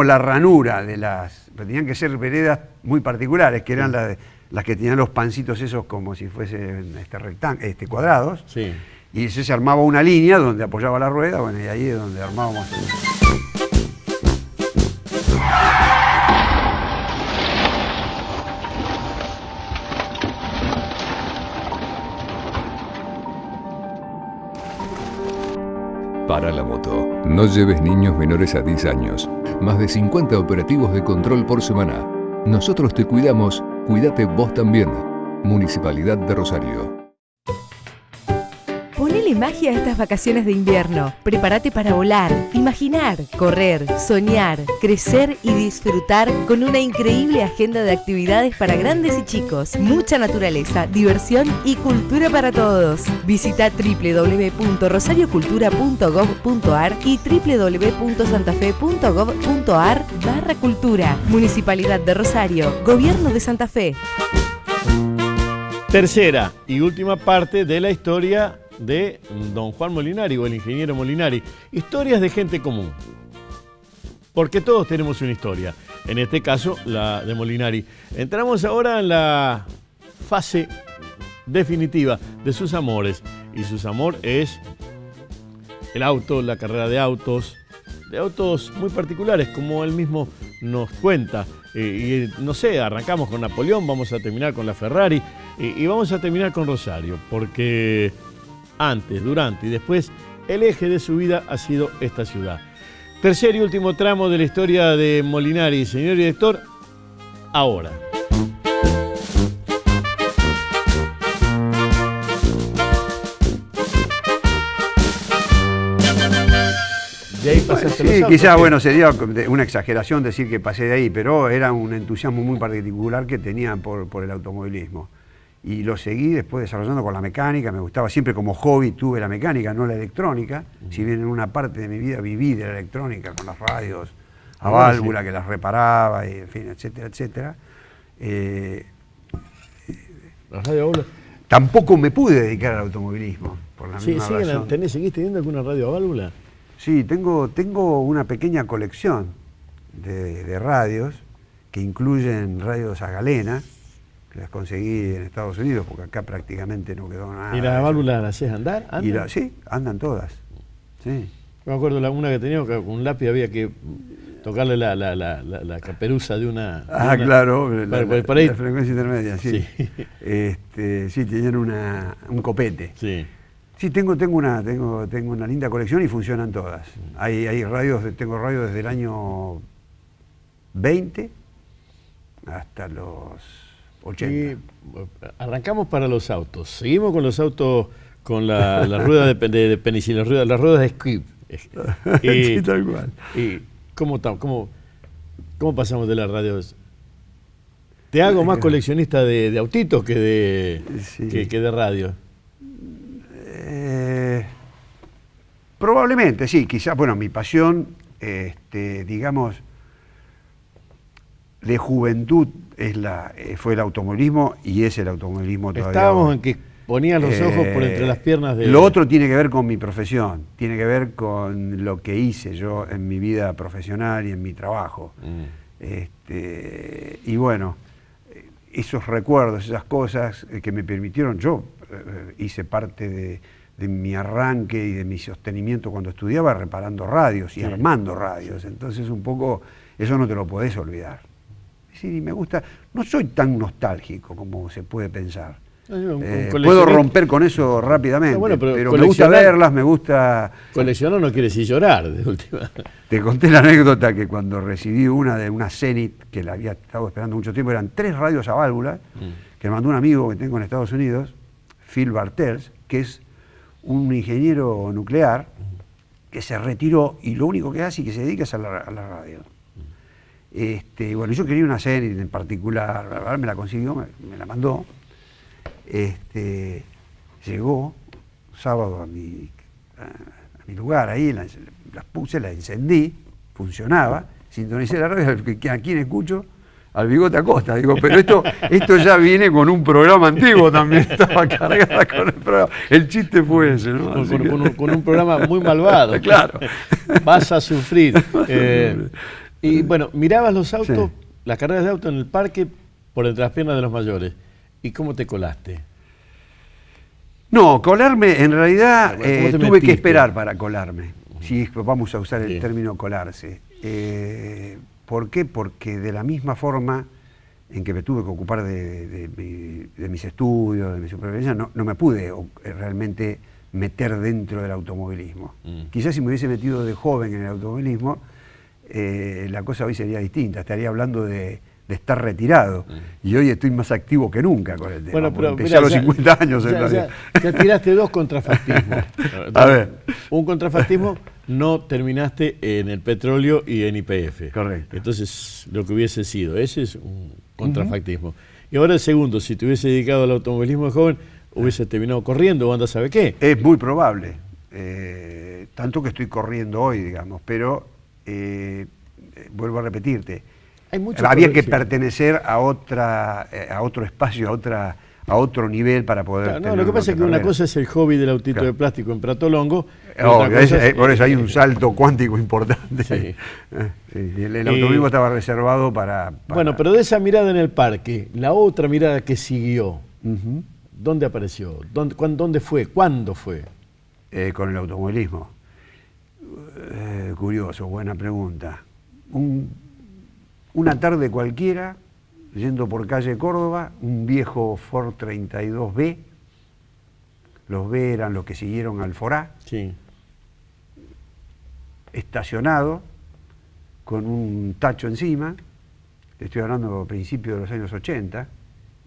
la ranura de las... Tenían que ser veredas muy particulares, que eran las que tenían los pancitos esos como si fuesen cuadrados. Sí. Y se armaba una línea donde apoyaba la rueda, bueno, y ahí es donde armábamos Para la moto. No lleves niños menores a 10 años. Más de 50 operativos de control por semana. Nosotros te cuidamos, cuídate vos también. Municipalidad de Rosario. Ponele magia a estas vacaciones de invierno. Prepárate para volar, imaginar, correr, soñar, crecer y disfrutar con una increíble agenda de actividades para grandes y chicos. Mucha naturaleza, diversión y cultura para todos. Visita www.rosariocultura.gov.ar y www.santafe.gov.ar/cultura. Municipalidad de Rosario, Gobierno de Santa Fe. Tercera y última parte de la historia de don Juan Molinari, o el ingeniero Molinari. Historias de gente común. Porque todos tenemos una historia. En este caso, la de Molinari. Entramos ahora en la fase definitiva de sus amores. Y sus amores es el auto, la carrera de autos muy particulares, como él mismo nos cuenta. Y no sé, arrancamos con Napoleón, vamos a terminar con la Ferrari y vamos a terminar con Rosario, porque antes, durante y después, el eje de su vida ha sido esta ciudad. Tercer y último tramo de la historia de Molinari. Señor director, ahora. De ahí pasaste los autos, quizás, bueno, sería una exageración decir que pasé de ahí, pero era un entusiasmo muy particular que tenía por el automovilismo. Y lo seguí después desarrollando con la mecánica, me gustaba, siempre como hobby tuve la mecánica, no la electrónica, si bien en una parte de mi vida viví de la electrónica, con las radios a válvula, que las reparaba, y, en fin, etcétera, etcétera. ¿Las radio a válvula? Tampoco me pude dedicar al automovilismo, por la misma razón. ¿Seguís teniendo alguna radio a válvula? Sí, tengo una pequeña colección de radios que incluyen radios a galena, que las conseguí en Estados Unidos, porque acá prácticamente no quedó nada. ¿Y las válvulas las haces andar? Sí, andan todas. Sí. Me acuerdo una que tenía, que con un lápiz había que tocarle la caperuza de una... Claro, la frecuencia intermedia, sí. Sí, tenían un copete. Sí. Sí, tengo una linda colección y funcionan todas. Hay radios, tengo radios desde el año 20 hasta los 80. Y arrancamos para los autos. Seguimos con los autos con la rueda de penicilina, las ruedas de Squibb. Sí, tal cual. ¿Y cómo pasamos de la radio? Te hago más coleccionista de autitos que de radio. Probablemente, sí. Quizás, bueno, mi pasión, digamos, de juventud fue el automovilismo y es el automovilismo todavía. Estábamos en que ponías los ojos por entre las piernas de... Lo otro tiene que ver con mi profesión, tiene que ver con lo que hice yo en mi vida profesional y en mi trabajo. Y bueno, esos recuerdos, esas cosas que me permitieron, yo hice parte de mi arranque y de mi sostenimiento cuando estudiaba reparando radios y armando radios. Entonces un poco, eso no te lo podés olvidar. Sí, me gusta, no soy tan nostálgico como se puede pensar. Puedo romper con eso rápidamente, pero me gusta verlas, me gusta... Coleccionar no quiere decir llorar, de última. Te conté la anécdota que cuando recibí una de una Zenith, que la había estado esperando mucho tiempo, eran 3 radios a válvula, que me mandó un amigo que tengo en Estados Unidos, Phil Bartels, que es un ingeniero nuclear, que se retiró y lo único que hace y que se dedica es a la radio. Bueno, yo quería una Zenith en particular, me la consiguió, me la mandó. Llegó sábado a mi lugar ahí, las puse, la encendí, funcionaba, sintonicé la radio, ¿a quién escucho? Al Bigote Acosta. Digo, pero esto ya viene con un programa antiguo también, estaba cargada con el programa. El chiste fue ese, ¿no? Con un programa muy malvado. Claro. Vas a sufrir. Y bueno, mirabas los autos, las carreras de auto en el parque por entre las piernas de los mayores. ¿Y cómo te colaste? No, colarme, en realidad tuve que esperar para colarme. Si vamos a usar el término colarse. ¿Por qué? Porque de la misma forma en que me tuve que ocupar de mis estudios, de mi supervivencia, no me pude realmente meter dentro del automovilismo. Quizás si me hubiese metido de joven en el automovilismo, la cosa hoy sería distinta. Estaría hablando de estar retirado. Y hoy estoy más activo que nunca con el tema. Bueno, pero empecé a los 50 años. Ya tiraste 2 contrafactismos. A ver. Un contrafactismo, no terminaste en el petróleo y en YPF. Correcto. Entonces, lo que hubiese sido, ese es un contrafactismo. Y ahora el segundo, si te hubiese dedicado al automovilismo de joven, hubiese terminado corriendo o anda sabe qué. Es muy probable. Tanto que estoy corriendo hoy, digamos, pero vuelvo a repetirte, había que pertenecer a otro espacio, a otro nivel para poder... Claro, lo que pasa es que una cosa es el hobby del autito de plástico en Pratolongo. Por eso hay un salto cuántico importante. Sí. El automovilismo estaba reservado para... Bueno, pero de esa mirada en el parque, la otra mirada que siguió, ¿dónde apareció? ¿Dónde fue? ¿Cuándo fue? Con el automovilismo. Curioso, buena pregunta. Una tarde cualquiera, yendo por calle Córdoba, un viejo Ford 32B, los B eran los que siguieron al Forá, estacionado, con un tacho encima, te estoy hablando a principios de los años 80,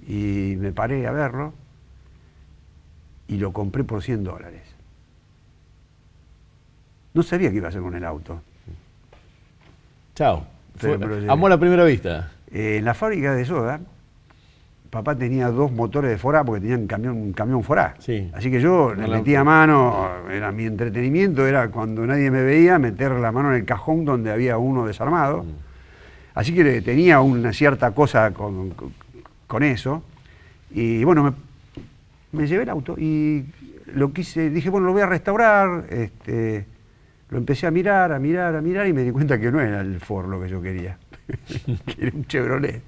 y me paré a verlo, y lo compré por $100. No sabía qué iba a hacer con el auto. Chao. Amor a primera vista. En la fábrica de soda, papá tenía 2 motores de Forá porque tenían un camión Forá. Así que yo le metía mano, era mi entretenimiento, era cuando nadie me veía meter la mano en el cajón donde había uno desarmado. Así que tenía una cierta cosa con eso. Y bueno, me llevé el auto y dije, bueno, lo voy a restaurar. Lo empecé a mirar y me di cuenta que no era el Ford lo que yo quería, que era un Chevrolet.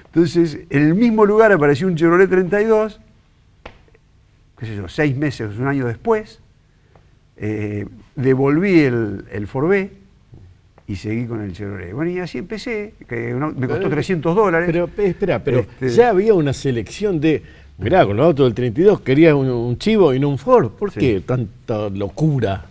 Entonces, en el mismo lugar apareció un Chevrolet 32, qué sé yo, 6 meses, un año después, devolví el Ford B y seguí con el Chevrolet. Bueno, y así empecé, que me costó $300. Pero espera, ya había una selección de... Mirá, con los autos del 32 querías un chivo y no un Ford. ¿Por qué tanta locura?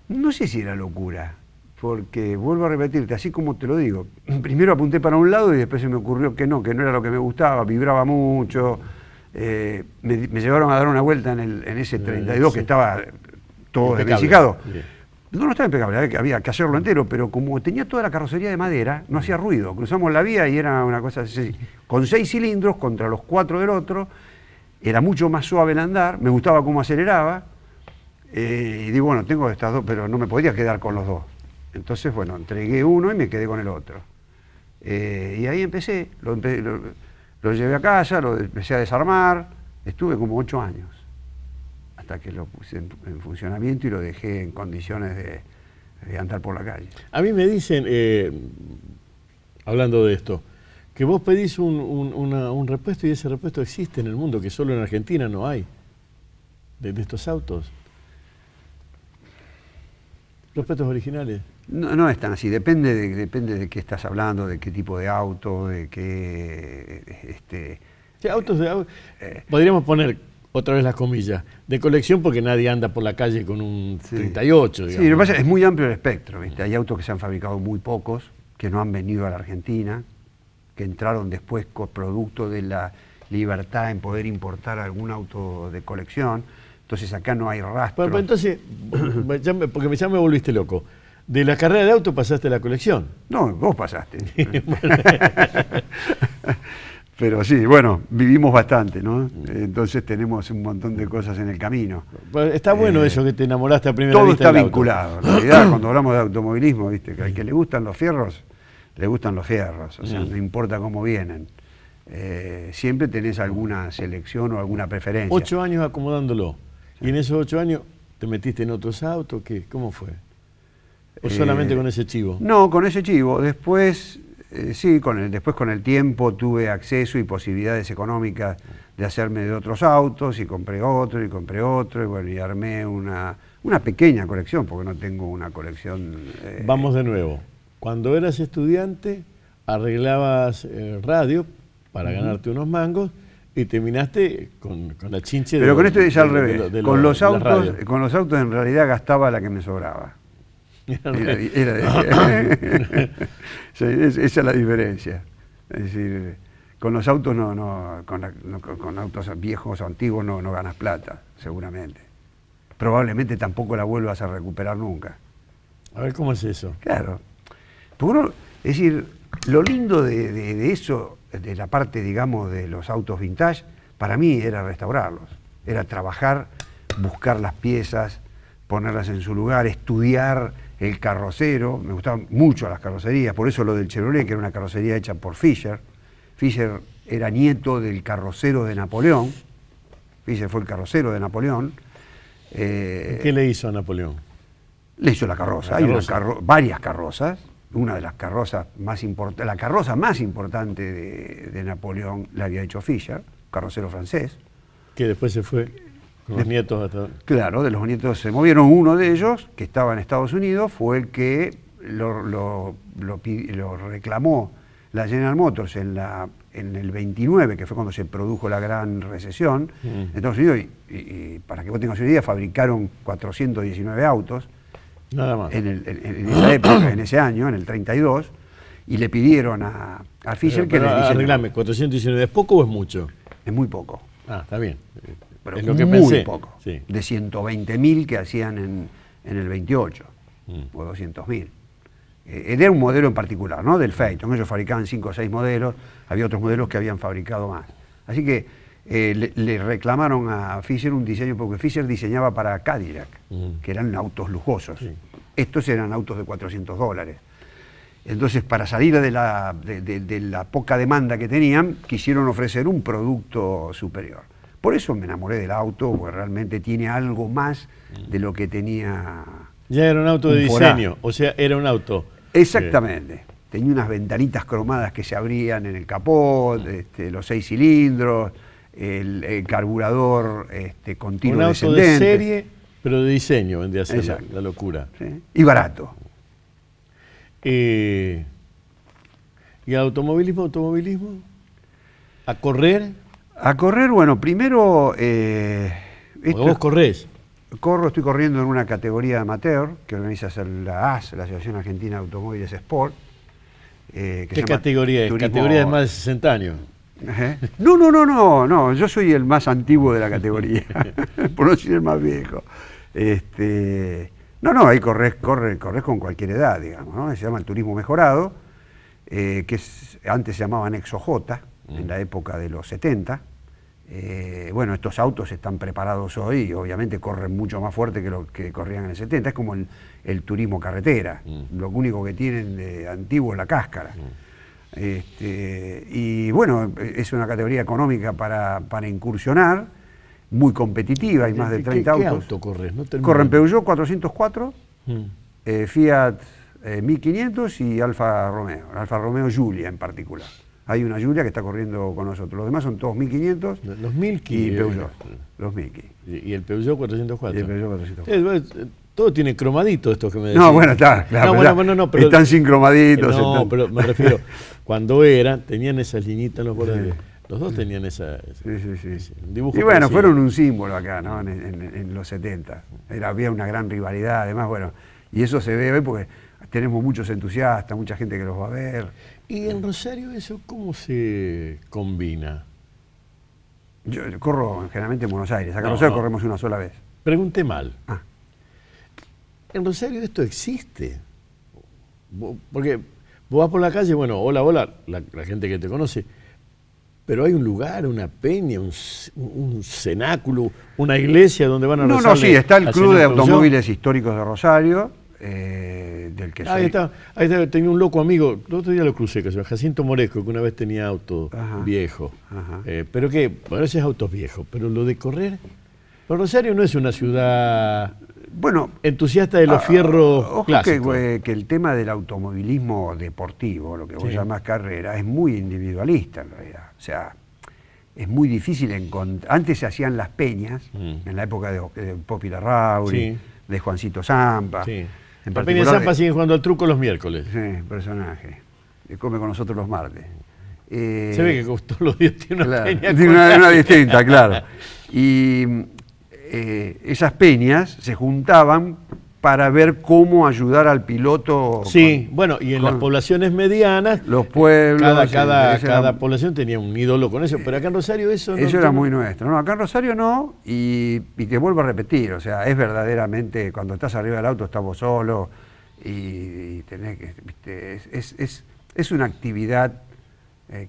No sé si era locura, porque vuelvo a repetirte, así como te lo digo, primero apunté para un lado y después se me ocurrió que no era lo que me gustaba, vibraba mucho, me llevaron a dar una vuelta en ese 32 que estaba todo desvencijado. No estaba impecable, había que hacerlo entero, pero como tenía toda la carrocería de madera, no hacía ruido. Cruzamos la vía y era una cosa así, con 6 cilindros contra los 4 del otro, era mucho más suave el andar, me gustaba cómo aceleraba, y digo, bueno, tengo estas dos, pero no me podía quedar con los dos. Entonces, bueno, entregué uno y me quedé con el otro. Y ahí empecé, lo llevé a casa, lo empecé a desarmar, estuve como 8 años, hasta que lo puse en funcionamiento y lo dejé en condiciones de andar por la calle. A mí me dicen, hablando de esto, que vos pedís un repuesto y ese repuesto existe en el mundo, que solo en Argentina no hay, de estos autos. ¿Repuestos originales? No es tan así, depende de qué estás hablando, de qué tipo de auto, de qué... Sí, autos podríamos poner, otra vez las comillas, de colección porque nadie anda por la calle con un 38, digamos. Sí, lo que pasa es que es muy amplio el espectro, ¿viste? Hay autos que se han fabricado muy pocos, que no han venido a la Argentina, que entraron después con producto de la libertad en poder importar algún auto de colección. Entonces acá no hay rastro. Pero entonces, porque ya me volviste loco. De la carrera de auto pasaste a la colección. No, vos pasaste. Pero sí, bueno, vivimos bastante, ¿no? Entonces tenemos un montón de cosas en el camino. Está bueno eso que te enamoraste a primera todo vista. Todo está vinculado. En realidad, cuando hablamos de automovilismo, ¿viste? Que al que le gustan los fierros, le gustan los fierros. O sea, no importa cómo vienen. Siempre tenés alguna selección o alguna preferencia. 8 años acomodándolo. ¿Y en esos 8 años te metiste en otros autos? ¿Qué? ¿Cómo fue? ¿O solamente con ese chivo? No, con ese chivo. Después, sí, después con el tiempo tuve acceso y posibilidades económicas de hacerme de otros autos, y compré otro, y bueno, y armé una pequeña colección, porque no tengo una colección... Vamos de nuevo. Cuando eras estudiante, arreglabas radio para ganarte unos mangos, y terminaste con la chinche. Pero con esto es al revés. Con los autos en realidad gastaba la que me sobraba. Sí, esa es la diferencia. Es decir, con los autos con autos viejos o antiguos no ganas plata, seguramente. Probablemente tampoco la vuelvas a recuperar nunca. A ver, ¿cómo es eso? Claro. Es decir, lo lindo de eso, de la parte, digamos, de los autos vintage, para mí era restaurarlos. Era trabajar, buscar las piezas, ponerlas en su lugar, estudiar el carrocero. Me gustaban mucho las carrocerías, por eso lo del Chevrolet, que era una carrocería hecha por Fischer. Fischer era nieto del carrocero de Napoleón. Fischer fue el carrocero de Napoleón. ¿Qué le hizo a Napoleón? Le hizo la carroza. Hay varias carrozas. Una de las carrozas más importantes, la carroza más importante de Napoleón la había hecho Fischer, carrocero francés. Que después se fue con los nietos hasta... Claro, de los nietos se movieron. Uno de ellos, que estaba en Estados Unidos, fue el que lo reclamó la General Motors en el 29, que fue cuando se produjo la gran recesión en Estados Unidos, y para que vos tengas una idea, fabricaron 419 autos. Nada más. En esa época, en ese año, en el 32, y le pidieron a Fischer que les diseñara. Arreglame, 419, ¿es poco o es mucho? Es muy poco. Ah, está bien. Pero es lo que muy pensé. poco. Sí. De 120.000 que hacían en el 28, o 200.000. Era un modelo en particular, ¿no? Del Phaeton. Ellos fabricaban 5 o 6 modelos, había otros modelos que habían fabricado más. Así que le reclamaron a Fischer un diseño, porque Fischer diseñaba para Cadillac, que eran autos lujosos. Sí. Estos eran autos de $400. Entonces, para salir de la poca demanda que tenían, quisieron ofrecer un producto superior. Por eso me enamoré del auto, porque realmente tiene algo más de lo que tenía... Ya era un auto de diseño, o sea, era un auto... Exactamente. Tenía unas ventanitas cromadas que se abrían en el capot, los 6 cilindros, el carburador continuo descendente. Un auto de serie, pero de diseño, vendría a ser la locura. ¿Sí? Y barato. ¿Y automovilismo? ¿A correr? A correr, bueno, primero... Vos corrés. Estoy corriendo en una categoría amateur que organiza la AS, la Asociación Argentina de Automóviles Sport. ¿Qué categoría es? ¿Categoría de más de 60 años? No, yo soy el más antiguo de la categoría, por no decir el más viejo. Ahí corres con cualquier edad, digamos, ¿no? Se llama el turismo mejorado, antes se llamaban Exo J, en la época de los 70. Estos autos están preparados hoy y obviamente corren mucho más fuerte que lo que corrían en el 70. Es como el turismo carretera. Lo único que tienen de antiguo es la cáscara. Es una categoría económica para incursionar, muy competitiva, hay más de 30 autos. ¿Qué auto corres? No Corren Peugeot 404, Fiat 1500 y Alfa Romeo Giulia en particular. Hay una Giulia que está corriendo con nosotros. Los demás son todos 1500. Los Milky. Y Peugeot. Los Milky. ¿Y el Peugeot 404? Y el Peugeot 404. Todo tiene cromadito estos que me decís. No, bueno, está. Claro, pero están sin cromaditos. No, pero me refiero, cuando tenían esas liñitas en los bordes. Los dos tenían esa dibujo. Y bueno, fueron un símbolo acá, ¿no? En los 70. Había una gran rivalidad, además, y eso se ve hoy porque tenemos muchos entusiastas, mucha gente que los va a ver. ¿Y en Rosario eso cómo se combina? Yo corro generalmente en Buenos Aires. Acá en Rosario corremos una sola vez. Pregunté mal. ¿En Rosario esto existe? Porque vos vas por la calle, hola, la gente que te conoce, pero hay un lugar, una peña, un cenáculo, una iglesia donde van a rezar. Sí, está el Club de Automóviles Históricos de Rosario, del que soy. Ahí está, tenía un loco amigo, el otro día lo crucé, que se llama Jacinto Moresco, que una vez tenía auto viejo. Pero esos autos viejos, pero lo de correr. Pero Rosario no es una ciudad entusiasta de los fierros clásicos. Que el tema del automovilismo deportivo, lo que vos llamás carrera, es muy individualista en realidad. O sea, es muy difícil encontrar. Antes se hacían las peñas, en la época de Popi Larrauri, de Juancito Zampa. La peña de Zampa siguen jugando al truco los miércoles. Sí, personaje. Que come con nosotros los martes. Se ve que todos los días tiene una peña. Tiene una distinta, claro. Y esas peñas se juntaban para ver cómo ayudar al piloto. Sí, y en las poblaciones medianas, los pueblos. cada población tenía un ídolo con eso, pero acá en Rosario eso no. Eso era muy nuestro. No, acá en Rosario no, y te vuelvo a repetir, o sea, es verdaderamente, cuando estás arriba del auto estás vos solo, y tenés que, ¿viste? Es una actividad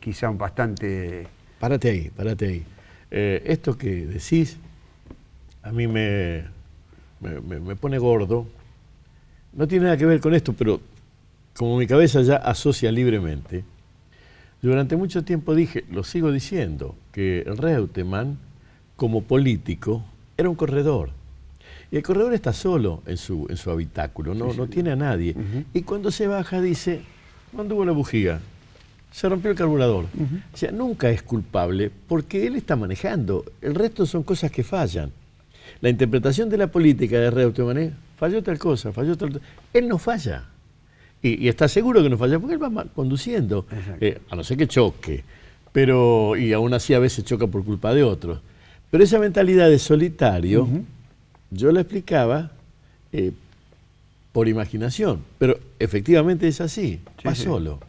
quizá bastante... Párate ahí. Esto que decís, a mí me pone gordo. No tiene nada que ver con esto, pero como mi cabeza ya asocia libremente, yo durante mucho tiempo dije, lo sigo diciendo, que Reutemann, como político, era un corredor. Y el corredor está solo en su habitáculo, no tiene a nadie. Y cuando se baja dice, no anduvo la bujía, se rompió el carburador. O sea, nunca es culpable porque él está manejando. El resto son cosas que fallan. La interpretación de la política de Reutemann, falló tal cosa, falló tal cosa. Él no falla. Y está seguro que no falla porque él va conduciendo. A no ser que choque. Y aún así a veces choca por culpa de otros. Pero esa mentalidad de solitario, yo la explicaba por imaginación. Pero efectivamente es así, va solo.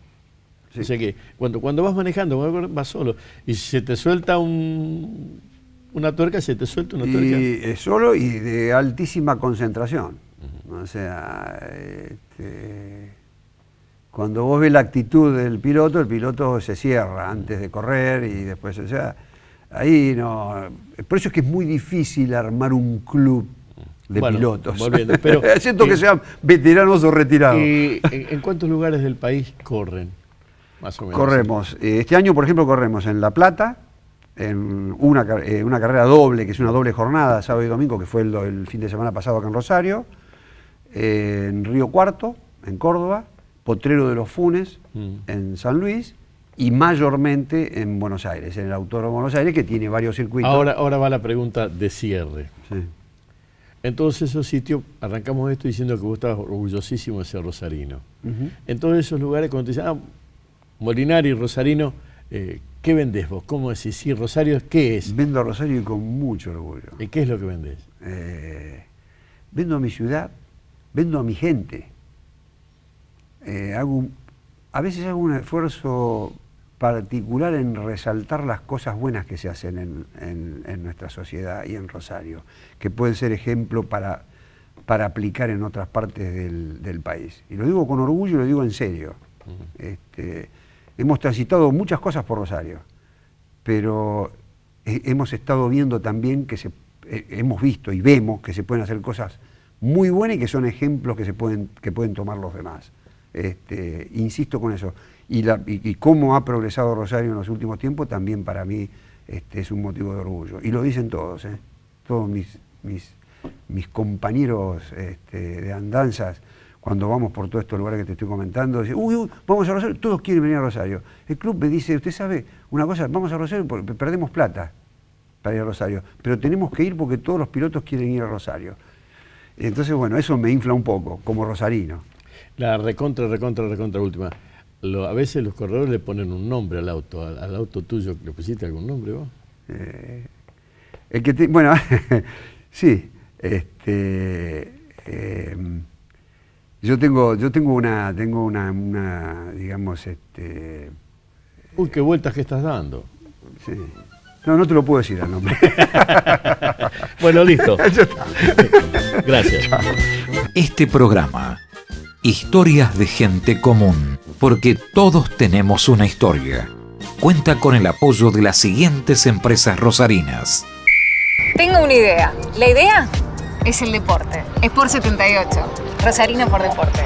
O sea que cuando vas manejando, vas solo. Y si se te suelta una tuerca, se te suelta una tuerca. Y solo y de altísima concentración. O sea, cuando vos ves la actitud del piloto, el piloto se cierra antes de correr y después, o sea, ahí no. Por eso es que es muy difícil armar un club de pilotos. Pero siento que sean veteranos o retirados. ¿Y en cuántos lugares del país corren? Más o menos. Corremos. Este año, por ejemplo, corremos en La Plata, en una carrera doble, que es una doble jornada, sábado y domingo, que fue el fin de semana pasado acá en Rosario, en Río Cuarto, en Córdoba, Potrero de los Funes, en San Luis, y mayormente en Buenos Aires, en el Autódromo de Buenos Aires, que tiene varios circuitos. Ahora va la pregunta de cierre. Sí. En todos esos sitios, arrancamos esto diciendo que vos estabas orgullosísimo de ser rosarino. En todos esos lugares, cuando te dicen, Molinari, rosarino, ¿qué vendés vos? ¿Cómo decís? Sí, Rosario, ¿qué es? Vendo a Rosario y con mucho orgullo. ¿Y qué es lo que vendés? Vendo mi ciudad, vendo a mi gente. A veces hago un esfuerzo particular en resaltar las cosas buenas que se hacen en nuestra sociedad y en Rosario, que pueden ser ejemplo para aplicar en otras partes del país. Y lo digo con orgullo y lo digo en serio. Hemos transitado muchas cosas por Rosario, pero hemos estado viendo también hemos visto y vemos que se pueden hacer cosas muy buenas y que son ejemplos que pueden tomar los demás. Insisto con eso. Y cómo ha progresado Rosario en los últimos tiempos también para mí es un motivo de orgullo. Y lo dicen todos, todos mis compañeros de andanzas, cuando vamos por todos estos lugares que te estoy comentando, dicen, uy, vamos a Rosario, todos quieren venir a Rosario. El club me dice, usted sabe una cosa, vamos a Rosario porque perdemos plata para ir a Rosario, pero tenemos que ir porque todos los pilotos quieren ir a Rosario. Entonces, bueno, eso me infla un poco, como rosarino. La recontra última. A veces los corredores le ponen un nombre al auto tuyo. ¿Le pusiste algún nombre vos? Bueno, sí. Yo tengo una digamos, Uy, qué vueltas que estás dando. Sí. No te lo puedo decir el nombre. Bueno, listo. Gracias. Este programa, Historias de Gente Común, porque todos tenemos una historia, cuenta con el apoyo de las siguientes empresas rosarinas. Tengo una idea. La idea es el deporte. Sport 78. Rosarino por deporte.